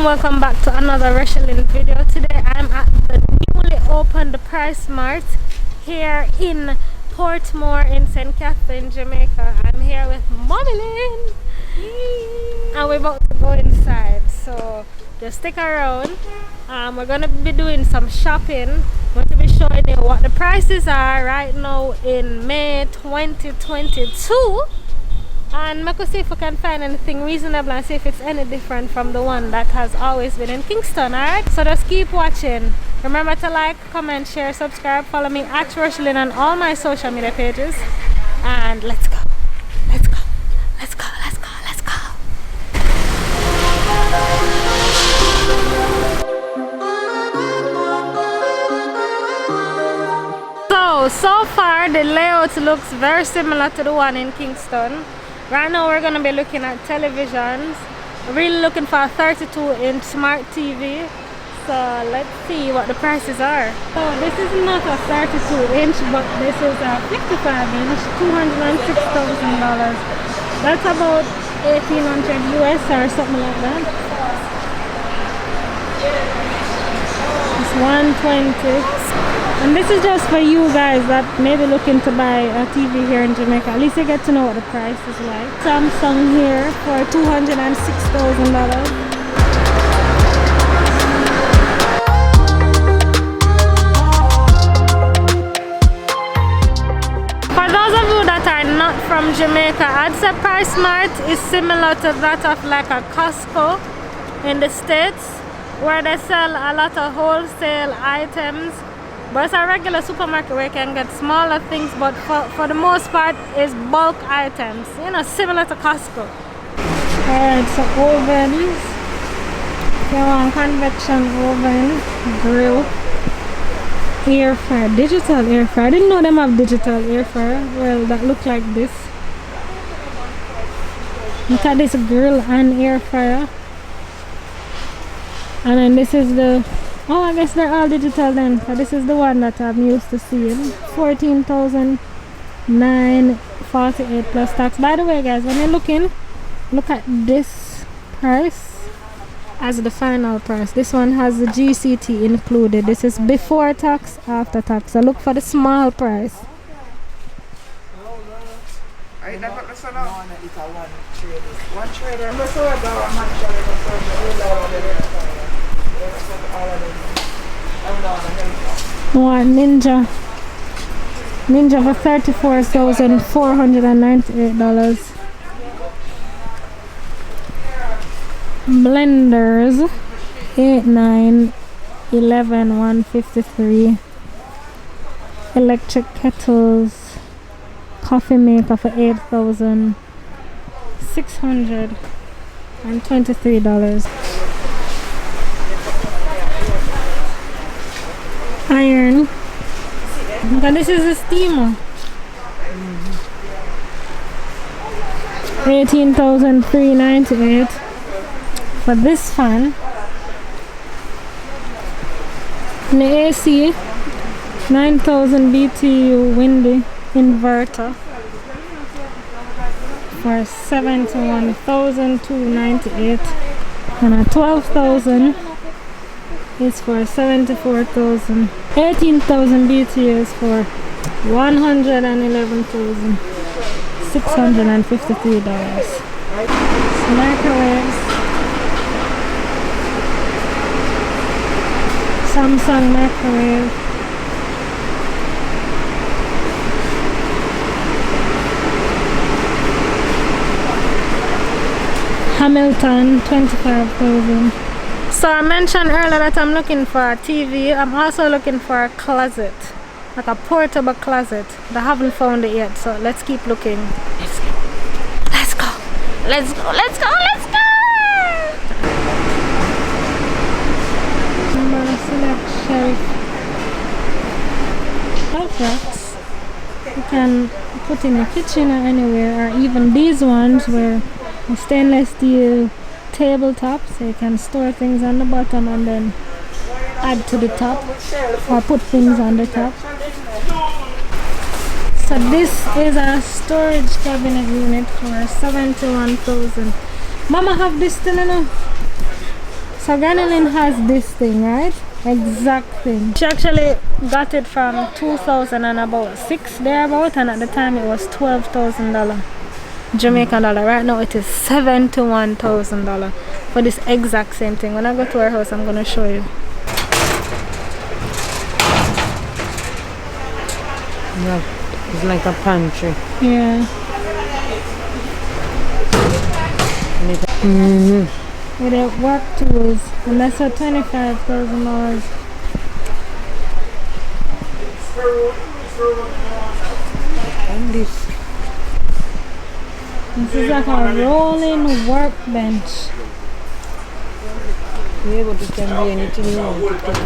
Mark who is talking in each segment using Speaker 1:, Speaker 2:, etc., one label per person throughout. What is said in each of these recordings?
Speaker 1: welcome back to another Rochielin video. Today I'm at the newly opened Pricesmart here in Portmore in St. Catherine, Jamaica. I'm here with FAMIELIN and we're about to go inside, so just stick around. We're gonna be doing some shopping. I'm going to be showing you what the prices are right now in May 2022. And I could see if we can find anything reasonable and see if it's any different from the one that has always been in Kingston. Alright, so just keep watching. Remember to like, comment, share, subscribe, follow me at Rochielin on all my social media pages. And let's go, let's go, let's go, let's go, let's go. So far the layout looks very similar to the one in Kingston. Right now we're going to be looking at televisions. We're really looking for a 32-inch smart TV. So let's see what the prices are. So this is not a 32-inch, but this is a 55-inch, $206,000. That's about 1,800 US or something like that. It's 120. And this is just for you guys that may be looking to buy a TV here in Jamaica. At least you get to know what the price is like. Samsung here for $206,000. For those of you that are not from Jamaica, I'd say Pricesmart is similar to that of like a Costco in the States, where they sell a lot of wholesale items. But it's a regular supermarket where you can get smaller things, but for the most part it's bulk items, you know, similar to Costco. Alright, so ovens. You want convection oven, grill, air fryer, digital air fryer. I didn't know them have digital air fryer. Well, that look like this. Look at this grill and air fryer. And then this is the, oh, I guess they're all digital then. So this is the one that I'm used to seeing. $14,948 plus tax. By the way, guys, when you're looking, look at this price as the final price. This one has the GCT included. This is before tax, after tax. So look for the small price. One Ninja for $34,498. Blenders 8, 9, 11, 153. Electric kettles, coffee maker for $8,623. Iron. And this is a steamer. $18,398 for this fan. And the AC, 9,000 BTU windy inverter for $71,298, and a 12,000 is for $74,000. 18,000 BTU is for $111,653. Microwaves. Samsung microwave. Hamilton, 25,000. So I mentioned earlier that I'm looking for a TV. I'm also looking for a closet, like a portable closet. I haven't found it yet, so let's keep looking. Let's go, let's go, let's go, let's go, let's go. I'm gonna select shelf racks. You can put in a kitchen or anywhere, or even these ones where stainless steel tabletop, so you can store things on the bottom and then add to the top or put things on the top. So this is a storage cabinet unit for $71,000. Mama have this still, you know. So Ganilin has this thing, right? Exact thing. She actually got it from 2006 thereabout, and at the time it was $12,000 Jamaican dollar. Right now it is $71,000 for this exact same thing. When I go to her house, I'm gonna show you.
Speaker 2: Yeah, it's like a pantry.
Speaker 1: Yeah. With the work tools, and that's for $25,000.
Speaker 2: And this
Speaker 1: is like a rolling workbench.
Speaker 2: Yeah, but it can be anything you want it to be.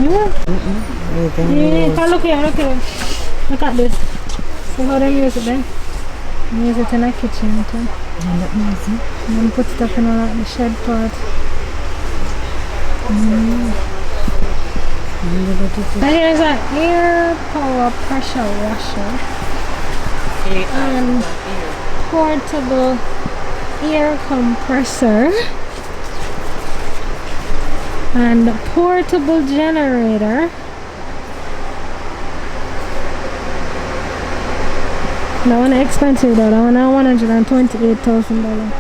Speaker 1: Yeah. Look here, look here. Look at this. See how they use it then? Use it in a kitchen too. And then put stuff in like the shed part. And here's an air power pressure washer and portable air compressor and portable generator. That one is expensive though. That one is $128,000.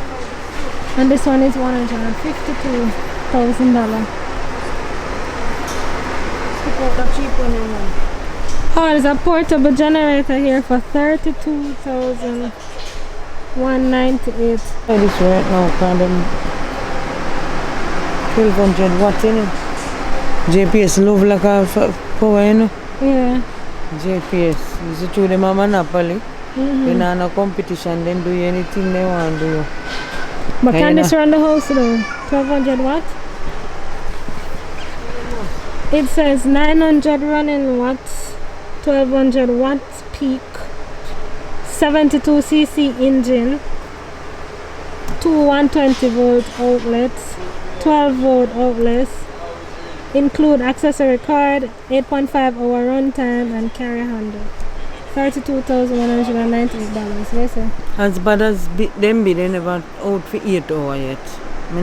Speaker 1: And this one is $152,000. Oh, there's a portable generator here for $32,198.
Speaker 2: This right now, kind of 1200 watt in it. JPS love like a power, you know?
Speaker 1: Yeah.
Speaker 2: JPS. Is it true them a monopoly? They not no competition, then do anything they want to do.
Speaker 1: But can this run the house though? 1200 watt? It says 900 running watts, 1200 watts peak, 72cc engine, 2 120 volt outlets, 12 volt outlets, include accessory card, 8.5 hour runtime and carry handle. $32,198. Listen.
Speaker 2: As bad as them be, they never out for 8 hours yet. They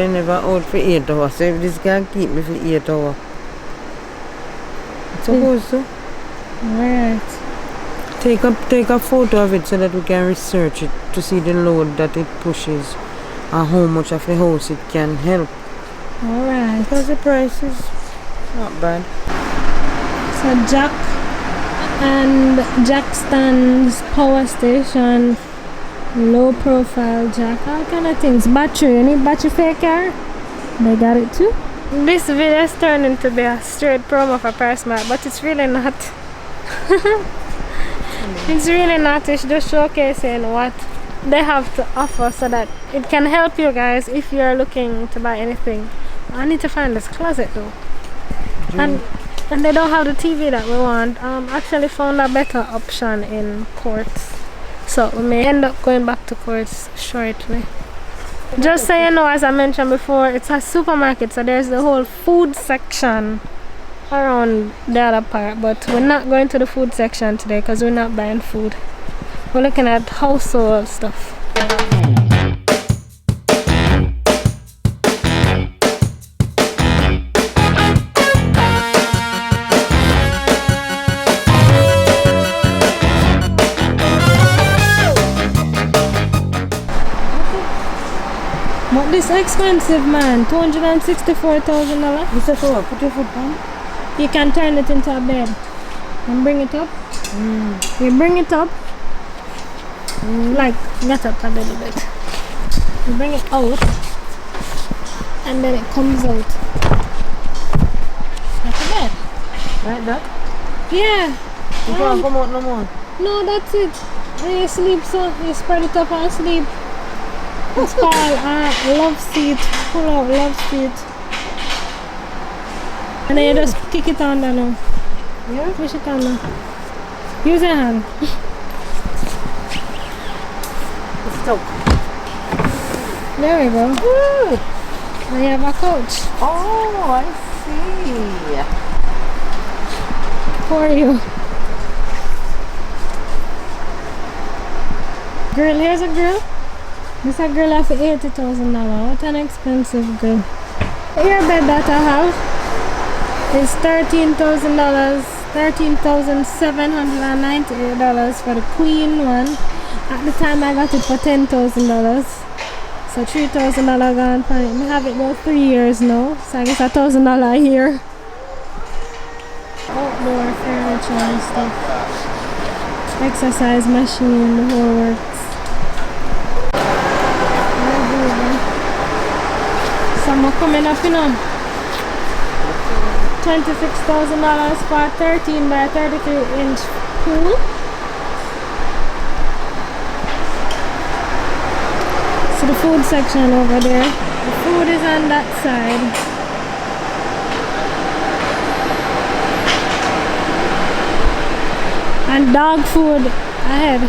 Speaker 2: never out for 8 hours. So if this guy keep me for 8 hours, it's supposed to.
Speaker 1: Right.
Speaker 2: Take a photo of it so that we can research it to see the load that it pushes and how much of the house it can help.
Speaker 1: Alright.
Speaker 2: Because the price is not bad.
Speaker 1: So jack and jack stands, power station, low profile jack, all kind of things. Battery, you need battery for your car? They got it too. This video is turning to be a straight promo for Pricesmart, but it's really not. It's really not. It's just showcasing what they have to offer so that it can help you guys if you're looking to buy anything. I need to find this closet though. And they don't have the TV that we want. Actually found a better option in Courts, so we may end up going back to Courts shortly. Just so you know, as I mentioned before, it's a supermarket, so there's the whole food section around the other part, but we're not going to the food section today because we're not buying food. We're looking at household stuff. But this expensive, man, $264,000.
Speaker 2: This is for put your foot on.
Speaker 1: You can turn it into a bed and bring it up. You bring it up, like get up a little bit. You bring it out, and then it comes out like a bed.
Speaker 2: Like that?
Speaker 1: Yeah.
Speaker 2: You can't come out no more.
Speaker 1: No, that's it. And you sleep, so you spread it up and sleep. It's called love seat, pull out love seat. And then you just kick it on there now.
Speaker 2: Yeah?
Speaker 1: Push it on now. Use your hand.
Speaker 2: It's stuck.
Speaker 1: There we go. Woo! Now you have a couch.
Speaker 2: Oh, I see.
Speaker 1: For you. Grill, here's a grill. This a grill of $80,000. What an expensive grill. The earbed that I have is $13,000, $13,798 for the queen one. At the time I got it for $10,000. So $3,000 gone for it. I have it about 3 years now. So I guess $1,000 a year. Outdoor furniture and stuff. Exercise machine, the whole works. Some are coming up, you know. $26,000 for a 13 by 33 inch pool. So the food section over there. The food is on that side. And dog food ahead.